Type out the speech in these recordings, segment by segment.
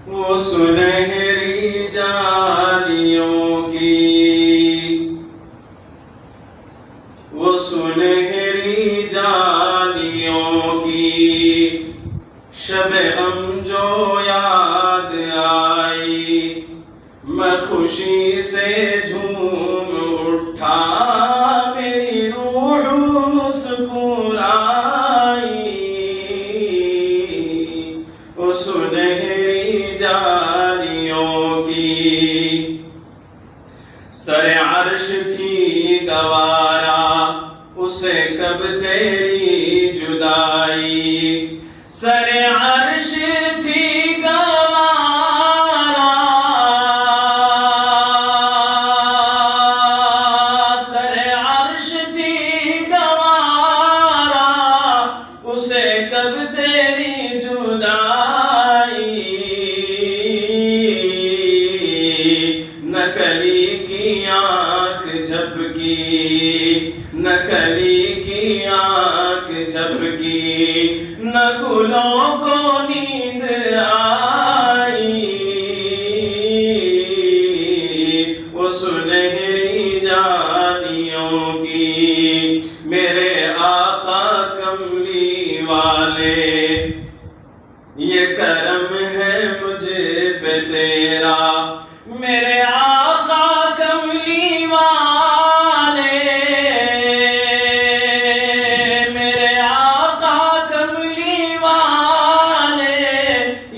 وہ سنہری جانیوں کی، وہ سنہری جانیوں کی شب غم جو یاد آئی، میں خوشی سے جھوم اٹھا، میری روح مسکرائی۔ وہ سنہری جانیوں کی سر عرش تھی گوارا، اسے کب تیری جدائی، سر عرش تھی گوارا، سر عرش تھی گوارا، اسے کب تیری جدائی، نہ کلی کی آنکھ جھپکی، نہ کلی کی آنکھ جھپکی، نہ گلوں کو نیند آئی۔ وہ سنہری جانیوں کی میرے آقا کملی والے، یہ کرم ہے مجھ پہ تیرا، میرے آقا کملی والے، میرے آقا کملی والے،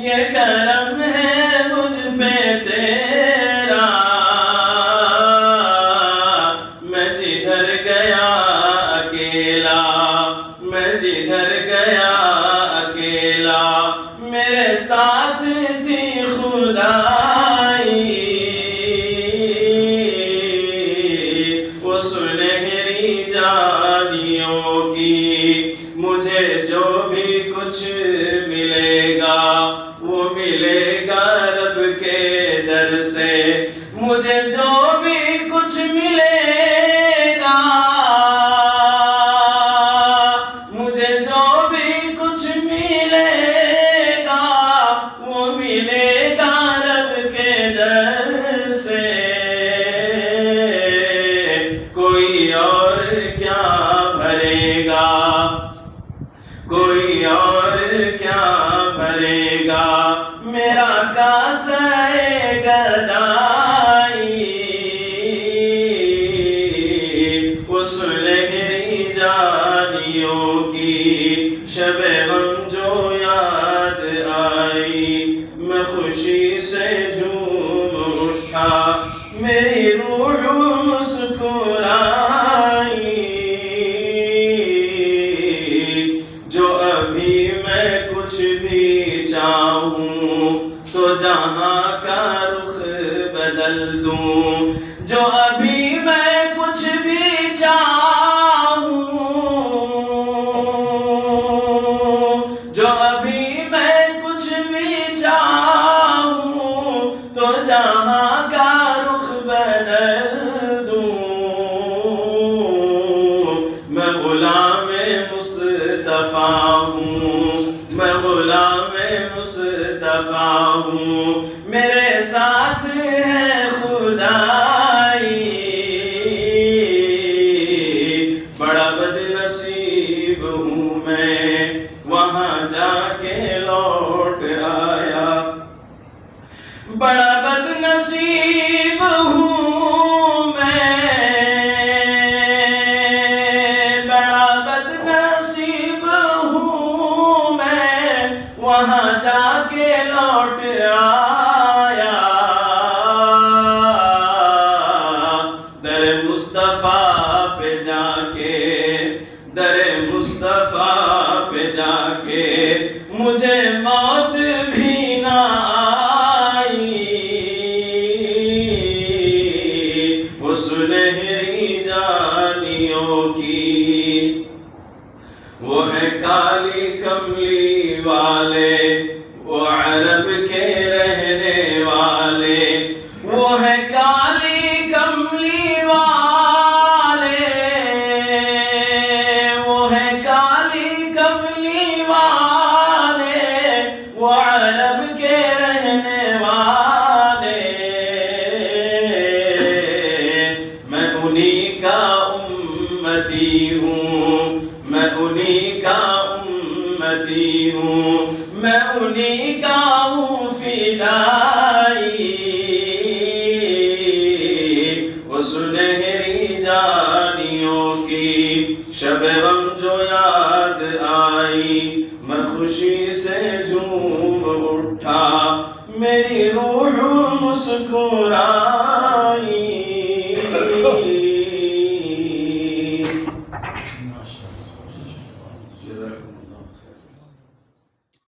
یہ کرم ہے مجھ پہ تیرا، میں جدھر گیا اکیلا، میں جدھر گیا اکیلا، میرے ساتھ تھی خدائی۔ وہ سنہری جانیوں کی مجھے جو بھی کچھ ملے گا، وہ ملے گا رب کے در سے، مجھے جو بھی کچھ ملے گا، مجھے جو بھی کچھ ملے گا، وہ ملے گا رب کے در سے، کوئی اور کیا بھرے گا، کوئی اور کیا بھرے گا میرا کاسہ گدائی۔ وہ سنہری جانیوں کی شب غم جو یاد آئی، میں خوشی سے جھوم اٹھا، میری روح مسکرائی۔ جو ابھی میں کچھ بھی چاہوں تو جہاں کا رخ بدل دوں، جو ابھی میں کچھ بھی چاہوں، جو ابھی میں کچھ بھی چاہوں، تو جہاں کا رخ بدل دوں، میں غلام مصطفیٰ ہوں، میں غلام مصطفیٰ ہوں، میرے ساتھ ہے خدائی۔ بڑا بد نصیب ہوں میں وہاں جا کے لوٹ آیا، بڑا بد نصیب ہوں میں، بڑا بد نصیب ہوں میں وہاں جا کے لوٹ آیا، در مصطفیٰ پہ جا کے، در مصطفیٰ پہ جا کے مجھے موت بھی نہ آئی۔ وہ سنہری جانیوں کی وہ ہے کالی کملی والے، وہ عرب کے رہنے والے، وہ ہے کالی کملی والے، وہ ہے کالی کملی والے، ہوں، میں انہی کا امتی ہوں، میں انہی کا ہوں فدائی، وہ سنہری جانیوں کی شب غم جو یاد آئی، میں خوشی سے جھوم اٹھا، میری روح مسکرائی،